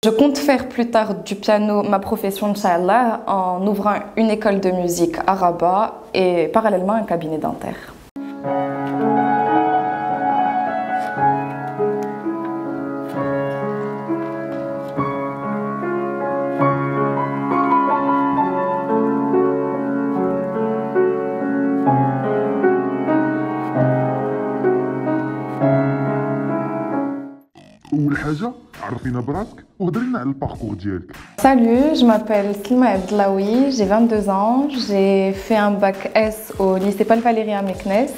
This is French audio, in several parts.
Je compte faire plus tard du piano ma profession, Inch'Allah, en ouvrant une école de musique à Rabat et parallèlement un cabinet dentaire. أول حاجة عرفينا براسك وهضري لنا على الباركور ديالك. Salut, je m'appelle Slima Abdelawi, j'ai 22 ans, j'ai fait un bac S au lycée Paul Valéry à Meknès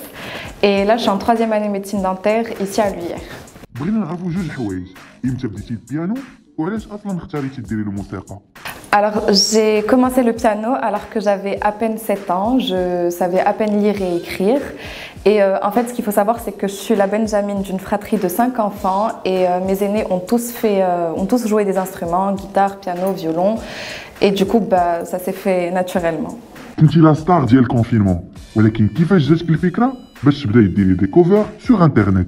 et là je suis en 3e année médecine dentaire ici à l'UIR. بغينا نعرفوا جوج حوايج، إمتى بديتي البيانو وعلاش أصلا اختاريتي ديري الموسيقى؟ Alors, j'ai commencé le piano alors que j'avais à peine 7 ans, je savais à peine lire et écrire. Et en fait, ce qu'il faut savoir, c'est que je suis la benjamine d'une fratrie de 5 enfants et mes aînés ont tous joué des instruments, guitare, piano, violon. Et du coup, ça s'est fait naturellement. كنتي لا ستار ديال الكونفينمون، ولكن كيفاش جاتك الفكرة باش تبداي ديري دي كوفر sur internet؟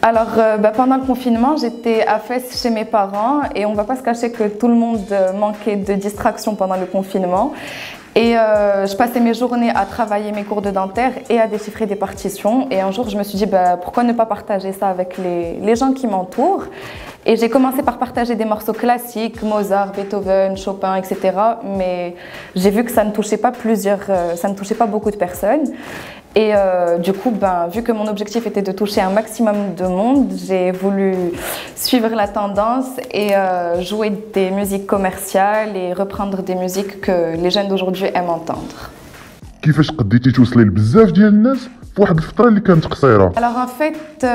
Alors, pendant le confinement, j'étais à Fès chez mes parents et on ne va pas se cacher que tout le monde manquait de distraction pendant le confinement. Et je passais mes journées à travailler mes cours de dentaire et à déchiffrer des partitions. Et un jour, je me suis dit, pourquoi ne pas partager ça avec les gens qui m'entourent? Et j'ai commencé par partager des morceaux classiques, Mozart, Beethoven, Chopin, etc. Mais j'ai vu que ça ne touchait pas beaucoup de personnes. Et du coup, vu que mon objectif était de toucher un maximum de monde, j'ai voulu suivre la tendance et jouer des musiques commerciales et reprendre des musiques que les jeunes d'aujourd'hui aiment entendre. كيفاش قديتي توصلي لبزاف ديال الناس في واحد الفترة اللي كانت قصيرة؟ Alors en fait,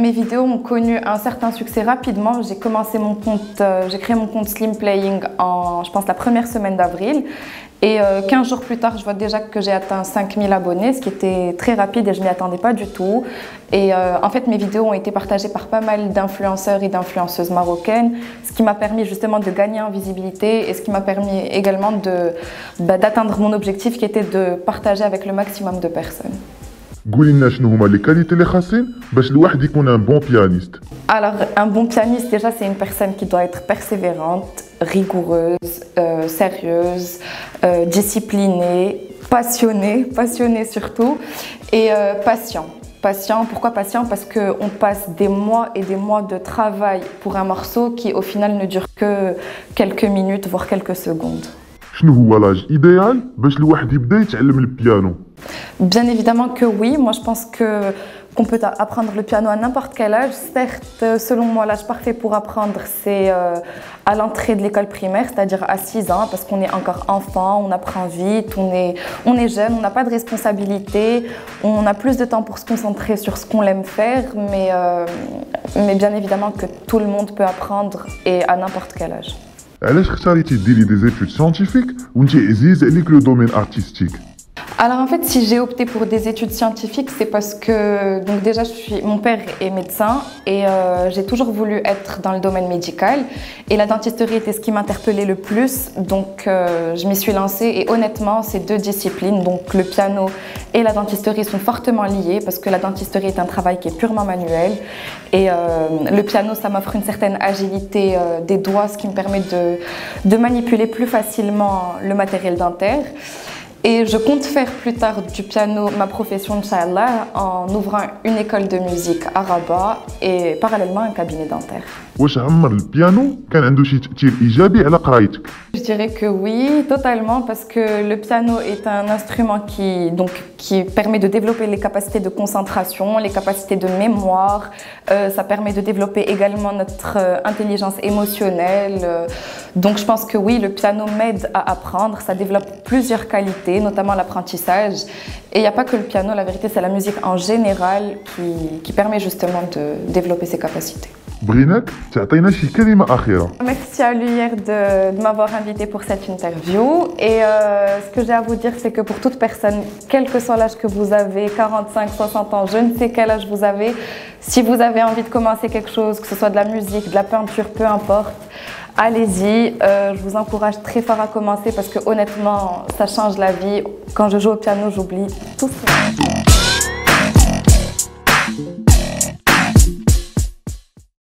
mes vidéos ont connu un certain succès rapidement. J'ai créé mon compte Slim Playing en, je pense, la première semaine d'avril. Et 15 jours plus tard, je vois déjà que j'ai atteint 5000 abonnés, ce qui était très rapide et je ne m'y attendais pas du tout. Et en fait, mes vidéos ont été partagées par pas mal d'influenceurs et d'influenceuses marocaines, ce qui m'a permis justement de gagner en visibilité et ce qui m'a permis également d'atteindre mon objectif qui était de partager avec le maximum de personnes. قولي لنا شنو هما لي كاليتي اللي خاصين باش الواحد يكون ان بون بيانيست. Alors, un bon pianiste, déjà, c'est une personne qui doit être persévérante, rigoureuse, sérieuse, disciplinée, passionnée surtout, et patient. Patient, pourquoi patient? Parce qu'on passe des mois et des mois de travail pour un morceau qui, au final, ne dure que quelques minutes, voire quelques secondes. شنو هو لاج ايديال باش الواحد يبدا يتعلم البيانو؟ Bien évidemment que oui, moi je pense qu'on peut apprendre le piano à n'importe quel âge. Certes, selon moi, l'âge parfait pour apprendre, c'est à l'entrée de l'école primaire, c'est-à-dire à 6 ans, parce qu'on est encore enfant, on apprend vite, on est jeune, on n'a pas de responsabilité, on a plus de temps pour se concentrer sur ce qu'on aime faire, mais bien évidemment que tout le monde peut apprendre et à n'importe quel âge. علاش اختاريتي ديري دي زيتود سيانتيفيك وانت عزيز عليك لو دومين ارتستيك؟ Alors en fait, si j'ai opté pour des études scientifiques, c'est parce que donc déjà mon père est médecin et j'ai toujours voulu être dans le domaine médical et la dentisterie était ce qui m'interpellait le plus, donc je m'y suis lancée et honnêtement ces deux disciplines, donc le piano et la dentisterie sont fortement liées parce que la dentisterie est un travail qui est purement manuel et le piano ça m'offre une certaine agilité des doigts, ce qui me permet de manipuler plus facilement le matériel dentaire. Et je compte faire plus tard du piano ma profession, Inch'Allah, en ouvrant une école de musique à Rabat et parallèlement un cabinet dentaire. واش عمر البيانو كان عنده شي تأثير إيجابي على قرايتك؟ Je dirais que oui, totalement, parce que le piano est un instrument qui permet de développer les capacités de concentration, les capacités de mémoire. Ça permet de développer également notre intelligence émotionnelle. Donc je pense que oui, le piano m'aide à apprendre. Ça développe plusieurs qualités, notamment l'apprentissage. Et il n'y a pas que le piano, la vérité, c'est la musique en général qui permet justement de développer ses capacités. بغيناك تعطينا شي كلمة أخيرة. Merci à l'UIR de m'avoir invité pour cette interview. Et ce que j'ai à vous dire, c'est que pour toute personne, quel que soit l'âge que vous avez, 45, 60 ans, je ne sais quel âge vous avez, si vous avez envie de commencer quelque chose, que ce soit de la musique, de la peinture, peu importe, allez-y. Je vous encourage très fort à commencer parce que honnêtement, ça change la vie. Quand je joue au piano, j'oublie tout ça.